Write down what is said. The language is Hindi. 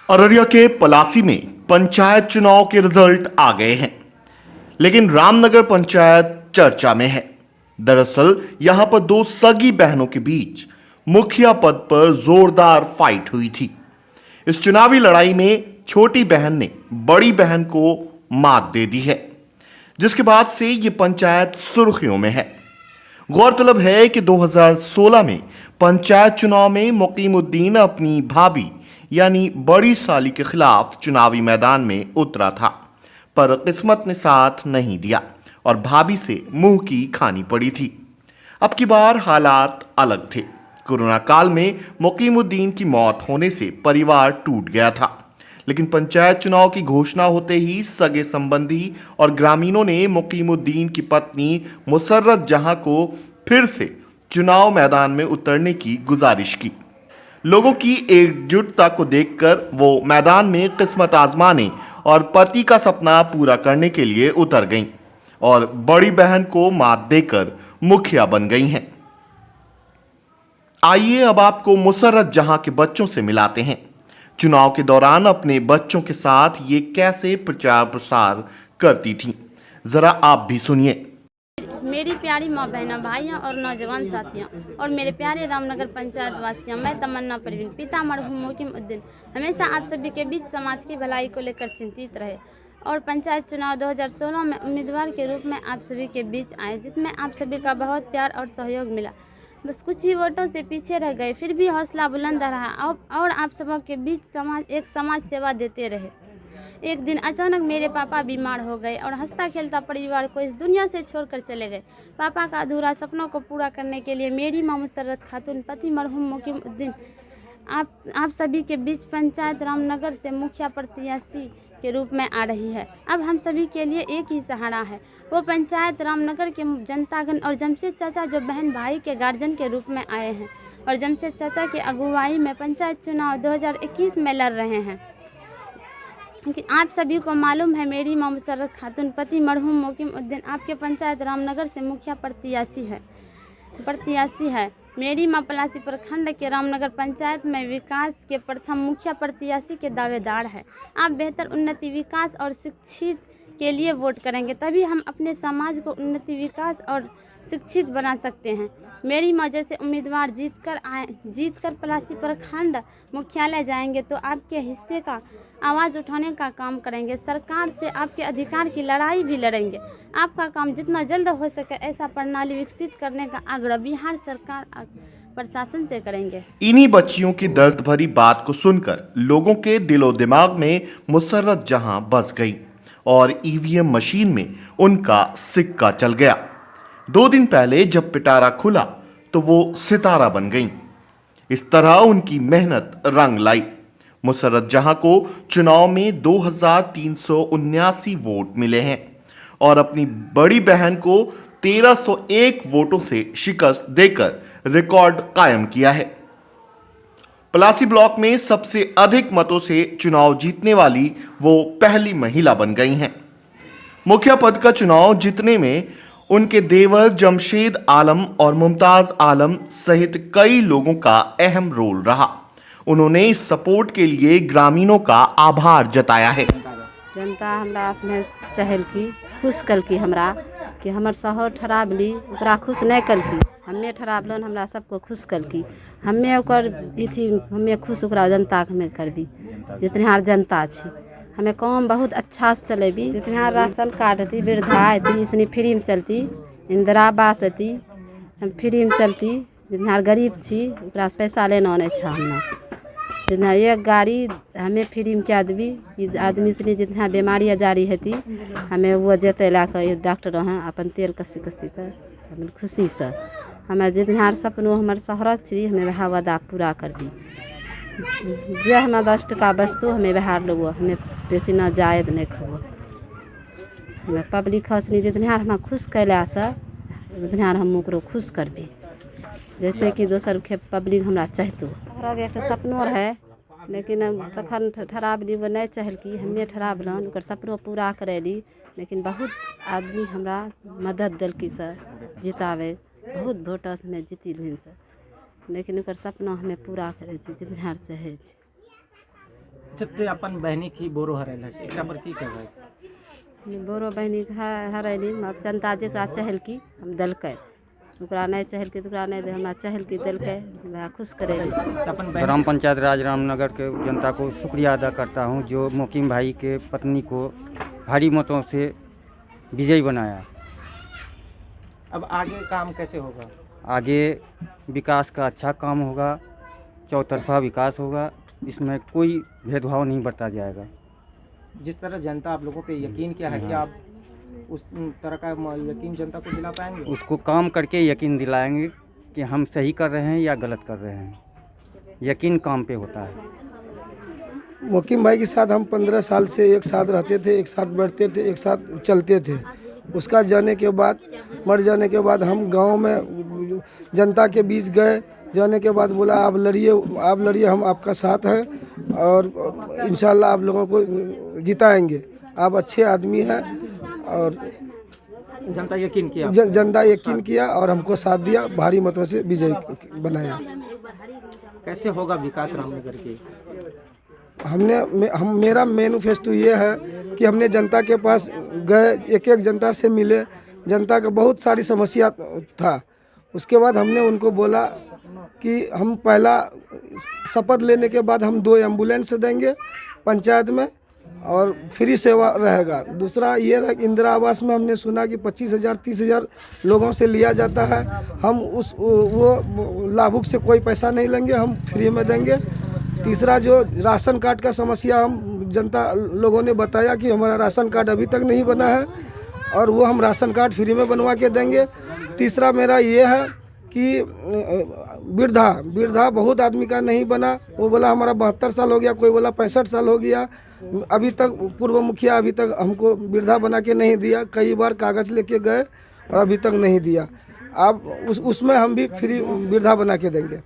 अररिया के पलासी में पंचायत चुनाव के रिजल्ट आ गए हैं, लेकिन रामनगर पंचायत चर्चा में है। दरअसल यहां पर दो सगी बहनों के बीच मुखिया पद पर जोरदार फाइट हुई थी। इस चुनावी लड़ाई में छोटी बहन ने बड़ी बहन को मात दे दी है, जिसके बाद से ये पंचायत सुर्खियों में है। गौरतलब है कि 2016 में पंचायत चुनाव में मुकीमुद्दीन अपनी भाभी यानी बड़ी साली के खिलाफ चुनावी मैदान में उतरा था, पर किस्मत ने साथ नहीं दिया और भाभी से मुंह की खानी पड़ी थी। अब की बार हालात अलग थे। कोरोना काल में मुकीमुद्दीन की मौत होने से परिवार टूट गया था, लेकिन पंचायत चुनाव की घोषणा होते ही सगे संबंधी और ग्रामीणों ने मुकीमुद्दीन की पत्नी मुसर्रत जहां को फिर से चुनाव मैदान में उतरने की गुजारिश की। लोगों की एकजुटता को देखकर वो मैदान में किस्मत आजमाने और पति का सपना पूरा करने के लिए उतर गईं और बड़ी बहन को मात देकर मुखिया बन गई हैं। आइए अब आपको मुसर्रत जहां के बच्चों से मिलाते हैं। चुनाव के दौरान अपने बच्चों के साथ ये कैसे प्रचार प्रसार करती थीं, जरा आप भी सुनिए। मेरी प्यारी माँ बहना भाइयों और नौजवान साथियों और मेरे प्यारे रामनगर पंचायत वासियों, मैं तमन्ना परवीन, पिता मरहूम मुकीमुद्दीन हमेशा आप सभी के बीच समाज की भलाई को लेकर चिंतित रहे और पंचायत चुनाव 2016 में उम्मीदवार के रूप में आप सभी के बीच आए, जिसमें आप सभी का बहुत प्यार और सहयोग मिला। बस कुछ ही वोटों से पीछे रह गए, फिर भी हौसला बुलंद रहा और आप सबों के बीच समाज सेवा देते रहे। एक दिन अचानक मेरे पापा बीमार हो गए और हंसता खेलता परिवार को इस दुनिया से छोड़कर चले गए। पापा का अधूरा सपनों को पूरा करने के लिए मेरी मां मुसर्रत खातून पति मरहूम मुकीमुद्दीन आप सभी के बीच पंचायत रामनगर से मुखिया प्रत्याशी के रूप में आ रही है। अब हम सभी के लिए एक ही सहारा है, वो पंचायत रामनगर के जनतागण और जमशेद चाचा, जो बहन भाई के गार्जियन के रूप में आए हैं और जमशेद चाचा की अगुवाई में पंचायत चुनाव 2021 में लड़ रहे हैं। क्योंकि आप सभी को मालूम है, मेरी मां मुसर्रत खातून पति मरहूम मुकीमुद्दीन आपके पंचायत रामनगर से मुखिया प्रत्याशी है। मेरी मां पलासी प्रखंड के रामनगर पंचायत में विकास के प्रथम मुखिया प्रत्याशी के दावेदार है। आप बेहतर उन्नति, विकास और शिक्षित के लिए वोट करेंगे, तभी हम अपने समाज को उन्नति, विकास और शिक्षित बना सकते हैं। मेरी मां जैसे उम्मीदवार जीतकर पलासी प्रखंड मुख्यालय जाएंगे तो आपके हिस्से का आवाज़ उठाने का काम करेंगे। सरकार से आपके अधिकार की लड़ाई भी लड़ेंगे। आपका काम जितना जल्द हो सके ऐसा प्रणाली विकसित करने का आग्रह बिहार सरकार प्रशासन से करेंगे। इन्हीं बच्चियों की दर्द भरी बात को सुनकर लोगों के दिलो दिमाग में मुसर्रत जहां बस गई और ईवीएम मशीन में उनका सिक्का चल गया। 2 दिन पहले जब पिटारा खुला तो वो सितारा बन गईं। इस तरह उनकी मेहनत रंग लाई। मुसर्रत जहां को चुनाव में 2379 वोट मिले हैं और अपनी बड़ी बहन को 1301 वोटों से शिकस्त देकर रिकॉर्ड कायम किया है। पलासी ब्लॉक में सबसे अधिक मतों से चुनाव जीतने वाली वो पहली महिला बन गई हैं। मुखिया पद का चुनाव जीतने में उनके देवर जमशेद आलम और मुमताज आलम सहित कई लोगों का अहम रोल रहा। उन्होंने इस सपोर्ट के लिए ग्रामीणों का आभार जताया है। जनता हमरा अपने चहल की खुश कल की हमरा कि हमर शहर ठराब ली ओकरा खुश नहीं कल की, हमें ठराब लन हमरा सबको खुश कल की, हमें ओकर थी हमें खुश ओकरा जनता के हमें करबी। जितने हार जनता छी हमें काम बहुत अच्छा से चलेबी। जितने हार राशन कार्ड थी, वृद्धा थी, इसने फ्री में चलती, इंदिरा आवास थी हम फ्री में चलती। जितने हार गरीब छी ओकरा पैसा लेना नहीं छा हमरा। जितना एक गाड़ी हमें फ्री में क्या देवी आदमी से जितना बीमारी आजारी है हमें वो जते ला कर डॉक्टर हैं अपन तेल कसी कर हमें खुशी से हमें जितना सपनों हमारे शहरक छी हमें वह वादा पूरा कर दी। जे हमें 10 टका वस्तु हमें बाहर लगो, हमें बेसी न जायद नहीं खबो। हमें पब्लिक हंसनी जितना हमें खुश कैला से उतना हम ओकरो खुश करबी। जैसे कि दोसर के पब्लिक हमरा चाहतो एक सपनों है, लेकिन तखन ठराब ली वो नहीं चहल की हमें ठराब लन ओकर सपनों पूरा करेली। लेकिन बहुत आदमी हमरा मदद दलकी से जितावे, बहुत वोट में जीती से, लेकिन ओकर सपना हमें पूरा करे जितना चाहे। जते अपन बहनी की बोरो हरेला छै एकरा पर की कहबै? बोरो बहनी हरैली जनता जकरा चहलकी हम देलकै, ओकरा नहीं चहलकी तो ओकरा नहीं दे, हमरा चहलकी देलकै, वह खुश करेली। अपन बहन ग्राम पंचायत राज रामनगर के जनता को शुक्रिया अदा करता हूं जो मोकिम भाई के पत्नी को भारी मतों से विजयी बनाया। अब आगे काम कैसे होगा? आगे विकास का अच्छा काम होगा, चौतरफा विकास होगा, इसमें कोई भेदभाव नहीं बरता जाएगा। जिस तरह जनता आप लोगों पे यकीन किया है, क्या आप उस तरह का यकीन जनता को दिला पाएंगे? उसको काम करके यकीन दिलाएंगे कि हम सही कर रहे हैं या गलत कर रहे हैं। यकीन काम पे होता है। मोकिम भाई के साथ हम 15 साल से एक साथ रहते थे, एक साथ बैठते थे, एक साथ चलते थे। उसका जाने के बाद, मर जाने के बाद हम गांव में जनता के बीच गए। जाने के बाद बोला आप लड़िए, हम आपका साथ हैं और इंशाल्लाह आप लोगों को जिताएंगे। आप अच्छे आदमी हैं और जनता यकीन किया। जनता यकीन किया और हमको साथ दिया, भारी मतों से विजयी बनाया। कैसे होगा विकास रामनगर की? मेरा मैनिफेस्टो ये है कि हमने जनता के पास गए, एक एक जनता से मिले, जनता का बहुत सारी समस्या था। उसके बाद हमने उनको बोला कि हम पहला शपथ लेने के बाद हम 2 एम्बुलेंस देंगे पंचायत में और फ्री सेवा रहेगा। दूसरा ये रहा कि इंदिरा आवास में हमने सुना कि 25,000 30,000 लोगों से लिया जाता है, हम वो लाभुक से कोई पैसा नहीं लेंगे, हम फ्री में देंगे। तीसरा जो राशन कार्ड का समस्या हम जनता लोगों ने बताया कि हमारा राशन कार्ड अभी तक नहीं बना है और वो हम राशन कार्ड फ्री में बनवा के देंगे। तीसरा मेरा ये है कि वृद्धा बहुत आदमी का नहीं बना, वो बोला हमारा 72 साल हो गया, कोई बोला 65 साल हो गया, अभी तक पूर्व मुखिया अभी तक हमको वृद्धा बना के नहीं दिया। कई बार कागज़ लेके गए और अभी तक नहीं दिया। अब उसमें हम भी फ्री वृद्धा बना के देंगे।